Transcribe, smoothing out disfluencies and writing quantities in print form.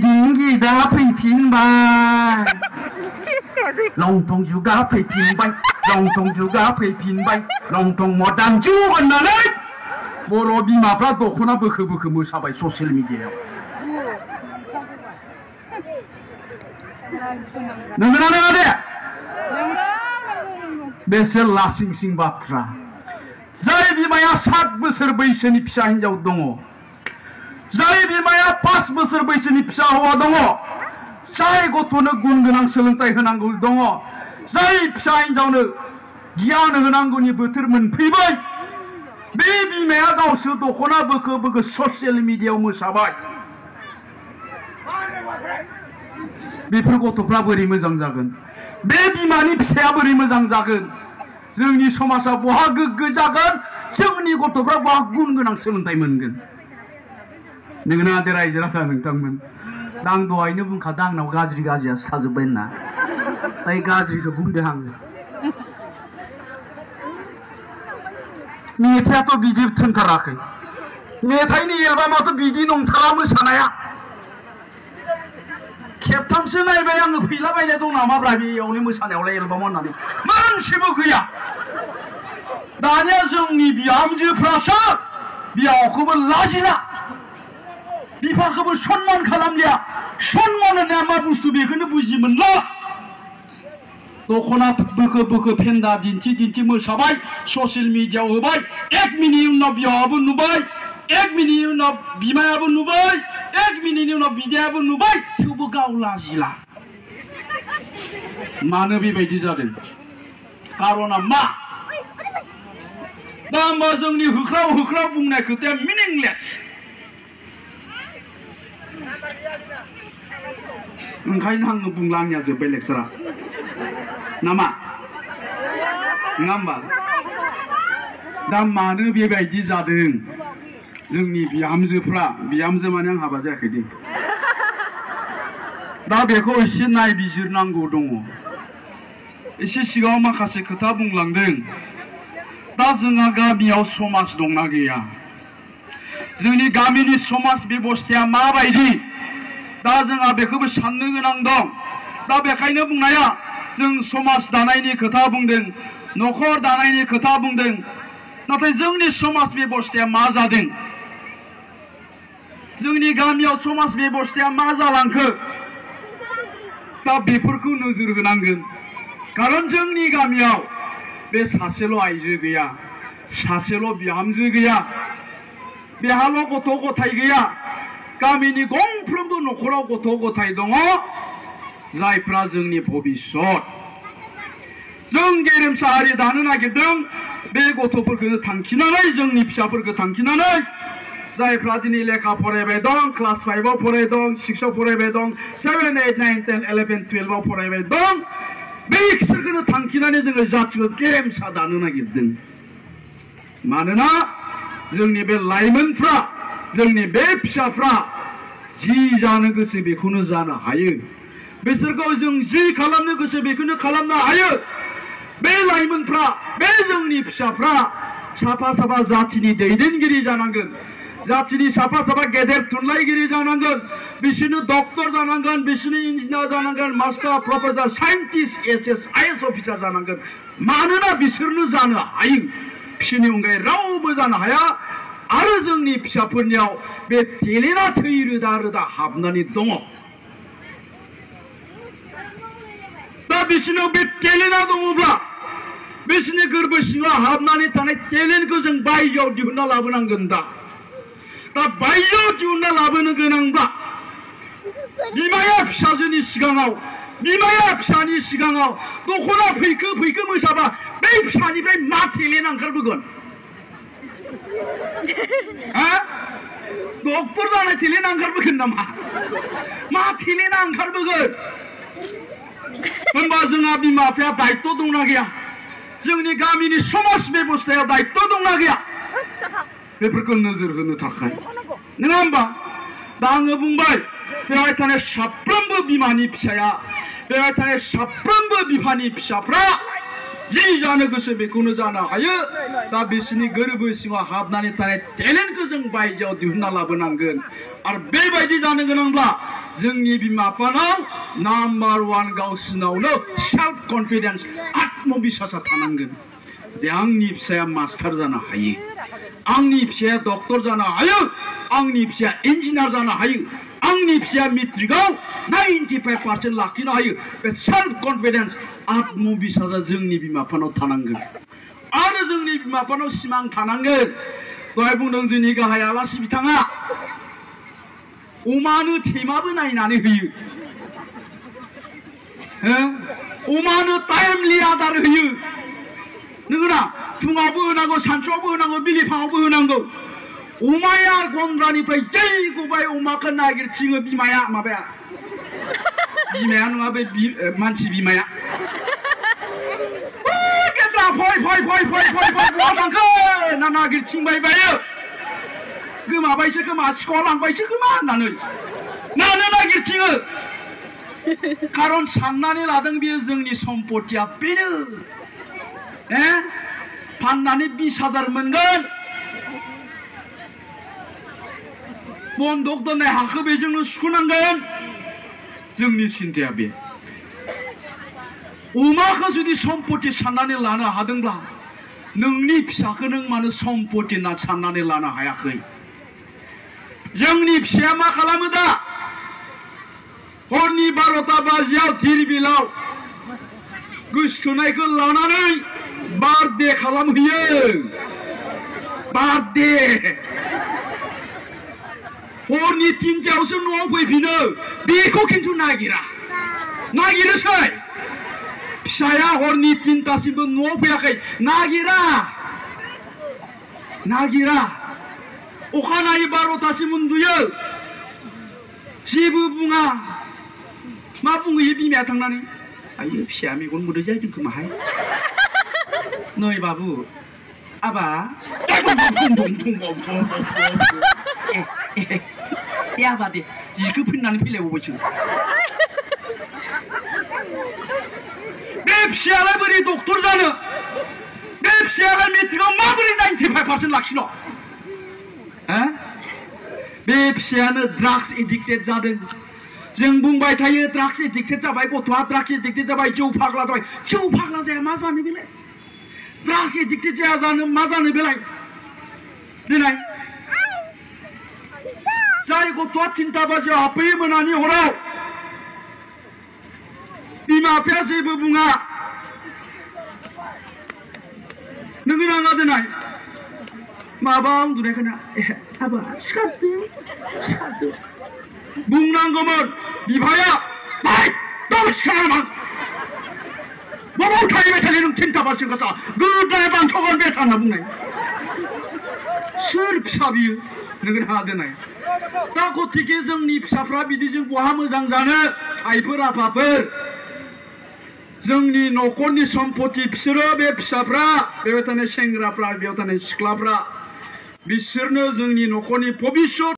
दा फैफिनबाय लंथं जुगा फैफिनबाय लंथं जुगा फैफिनबाय लंथं मदार्न जुग होननानै बर' बिमाफ्रा दख'ना बोखो बोखो मोसाबाय ससियेल मिडियायाव नंगौना नङा दे बेसोर लासिंसिं बाथ्रा जाय बिमाया 7 बोसोर बैसोनि फिसा हिनजाव दङ जाय बिमाया 5 बोसोर बैसोनि फिसा हौवा दङ जाय गथ'नो गुन गोनां सोलोंथाइ होनांगौ दङ जाय फिसा हिनजावनो गियान होनांगौनि बोथोर मोनफैबाय बे बिमाया गावसो दख'ना बोखो बोखो ससियेल मिडियायाव मोसाबाय बेफोर गथ'फ्रा बोरै मोजां जागोन बे बिमानि फिसाया बोरै मोजां जागोन जोंनि समाजा बहा गोग्गो जागोन जोंनि गथ'फ्रा बहा गुन गोनां सोलोंथाइ मोनगोन नोंगोना दे रायजो राजा नोंथांमोन दा आं दहायनो बुंखादों आंनाव गाज्रि गाज्रियासो थाजोब्बाय होनना ताइ गाज्रिखौ बुंदों आङो मेथाइआथ' बिदि थोनथाराखै मेथाइनि एलबामाथ' बिदि नंथारा मोसानाया खेबथामसो नायबाय आङो फैलाबायनाय दं नामाब्रा बेयावनो मोसानायावलाय एलबाम होननानै मानसिबो गैया दानिया जोंनि बिहामजोफ्रासो बिहावखौबो लाजिला बिफाखौबो सनमान खालामलिया सनमान होननाया मा बुस्थु बेखौनो बुजि मोनला दख'ना बोखो बोखो फेन्दा दिन्थि दिन्थि मोसाबाय ससियेल मिडियायाव होबाय 1 मिनिटनि उनाव बिहावाबो नुबाय 1 मिनिटनि उनाव बिमायाबो नुबाय 1 मिनिटनि उनाव बिदायाबो नुबाय थेवबो गाव लाजिला मानो बेबायदि जादों कारना मा दा होमबा जोंनि होख्राव होख्राव बुंनाय खोथाया मिनिंलेस ओंखायनो आङो बुंला आंनिया जोब्बाय लेक्सारा नामा नङा होमबा दा मानो बेबायदि जादों जोंनि बिहामजोफ्रा बिहामजो माने आं हाबा जायाखै दे दा बेखौ एसे नायबिजिरनांगौ दङ एसे सिगाङाव माखासे खोथा बुंलांदों दा जोंहा गामियाव समाज दंना गैया जोंनि गामिनि समाज बेबस्थाया माबायदि दा जोंहा बेखौबो साननो गोनां दं दा बेखायनो बुंनाया जों समाज दानायनि खोथा बुंदों न'खर दानायनि खोथा बुंदों नाथाय जोंनि समाज बेबस्थाया मा जादों जोंनि गामियाव समाज बेबस्थाया मा जालांखो दा बेफोरखौ नोजोर होनांगोन कारन जोंनि गामियाव बे सासेल' आइजो गैया सासेल' बिहामजो गैया बेहाल' गथ' गथाय गैया गामिनि गंफ्रोमबो न'खराव गथ' गथाय दङ जायफ्रा जोंनि भबिष्यत जों गेरेमसा हारि दानो नागिरदों बे गथ'फोरखौ थांखिनानै जोंनि फिसाफोरखौ थांखिनानै जायफ्रा दिनै लेखा फरायबाय दं क्लास 5आव फरायदों 6आव फरायबाय दं 7 8 9 10 11 12आव फरायबाय दं बैसोरखौनो थांखिनानै जोङो जातिखौ गेरेमसा दानो नागिरदों मानोना जोंनि बे लाइमोनफ्रा जोंनि बे फिसाफ्रा जि जानो गोसो बेखौनो जानो हायो बिसोरखौ जों जि खालामनो गोसो बेखौनो खालामनो हायो बे लाइमोनफ्रा बे जोंनि फिसाफ्रा साफा साफा जातिनि दैदेनगिरि जानांगोन जातिनि साफा साफा गेदेर थुनलाइगिरि जानांगोन बिसोरनो डक्टर जानांगोन बिसोरनो इन्जिनियार जानांगोन master professor scientist SS IAS officer जानांगोन मानोना बिसोरनो जानो हायो बिसोरनि अनगायै रावबो जानो हाया आरो जोंनि फिसाफोरनियाव बे टेलेन्टआ थै रोदा रोदा हाबनानै दङ दा बिसोरनाव बे टेलेन्टआ दङब्ला बिसोरनि गोरबो सिङाव हाबनानै थानाय टेलेन्टखौ जों बायजोआव दिहुनना लाबोनांगोन दा बायजोआव दिहुनना लाबोनो गोनांब्ला बिमाया फिसाजोनि सिगाङाव बिमाया फिसानि सिगाङाव दख'ना फैखो फैखो मोसाबा बै फिसानिफ्राय मा टेलेन्ट ओंखारबोगोन डक्टर जानाय टेलेन्ट ओंखारबोगोन नामा मा टेलेन्टआ ओंखारबोगोन होनबा जोंहा बिमा बिफाया दायित्व दंना गैया जोंनि गामिनि समाज बेबस्थायाव दायित्व दंना गैया बेफोरखौ नोजोर होनो थाखाय नङा होमबा दा आङो बुंबाय बेवहाय थानाय साफ्रोमबो बिमानि फिसाया बेवहाय थानाय साफ्रोमबो बिफानि फिसाफ्रा जि जानो गोसो बेखौनो जानो हायो दा बिसोरनि गोरबो सिङाव हाबनानै थानाय टेलेन्टखौ जों बायजोआव दिहुनना लाबोनांगोन आरो बेबायदि जानो गोनांब्ला जोंनि बिमा बिफानाव नाम्बार 1 गावसिनावनो सेल्फ कन्फिडेन्स आत्मबिश्वासा थानांगोन जे आंनि फिसाया मास्टार जानो हायो, आंनि फिसाया डक्टर जानो हायो, आंनि फिसाया इन्जिनियार जानो हायो, आंनि फिसाया मेट्रिकआव 95% लाखिनो हायो। बे सेल्फ कन्फिडेन्स आत्मबिश्वासा जोंनि बिमा बिफानाव थानांगोन आरो जोंनि बिमा बिफानाव सिमां थानांगोन। दहाय बुंदों जोंनि गाहाय आलासि बिथाङा अमानो थेमाबो नायनानै होयो, अमानो टाइमलि आदार होयो, नंगौना? फुङावबो होनांगौ, सानसुआवबो होनांगौ, बिलिफाङावबो होनांगौ। अमाया गन्द्रानिफ्राय जै गबाय अमाखौ नागिरथिङो बिमाया, बिमाया नङा बे मानसि बिमाया, फै बहा थांखो ना नागिरथिंबाय बायो, गोमाबायसो खोमा, सिखाव लांबायसो खोमा होननानै मानो नागिरथिङो? खारन साननानै लादों बियो जोंनि सम्पतिया बेनो, फाननानै 20,000 मोनगोन, बन्दक दोननाय हाखौ बेजोंनो सुख'नांगोन। जोंनि सिन्ताया बे। अमाखौ जुदि सम्पति साननानै लानो हादोंब्ला नोंनि फिसाखौ नों मानो सम्पति होनना साननानै लानो हायाखै? जोंनि फिसाया मा खालामो दा? हरनि 12टा बाजियाव धिरबिलाव गोसोथोनायखौ लानानै बार्थडे खालामहैयो, बार्थडे। हरनि 3टायावसो न'आव फैफिनो, बेखौ खिन्थु नागिरोसै। फिसाया हरनि 3टासिमबो न'आव फैयाखै, नागिरा। अखानायै 12टासिम उन्दुयो, जेबो बुङा। मा बुंहैयो बिमाया थांनानै? आयो फिसाया मेगन मोदै जादों खोमाहाय, नै बाबु आबा आबा दे जिखौ फैनानै फैलायबावबायसो। बे फिसायालाय बोरै डक्टर जानो? बे फिसायालाय मेट्रिकआव माबोरै 95% लाखिनो? बे फिसायानो ड्राग्स एडिक्टेड जादों। जों बुंबाय थायो ड्राग्स एडिक्टेड जाबाय, गथ'आ ड्राग्स एडिक्टेड जाबाय, जौ फाग्ला जाबाय। जौ फाग्ला जाया मा जानो बेलाय? ड्राग्स एडिक्टेड जाया जानो मा जानो बेलाय? देनाय जाय गथ'आ 3टा बाजियाव हाबफैयो मोनानि हराव, बिमा बिफाया जेबो बुङा, नोङो नाङा देनाय माबा उन्दुनायखौना आबा सिखारदो बुंनांगौमोन। बिफाया सिखारा बबाव थाहैबाय थायो नों 3टा बाजियाव गथा गोदाय बान्थ'गोन बे होनना बुंनाय। सोर फिसा बियो? नोङो नाङा देनाय। दा गतिके जोंनि फिसाफ्रा बिदिजों बहा मोजां जानो? आइफोर आफाफोर, जोंनि न'खरनि सम्पति बिसोरो, बे फिसाफ्रा, बेयाव थानाय सेंग्राफ्रा, बेयाव थानाय सिख्लाफ्रा, बिसोरनो जोंनि न'खरनि भबिष्यत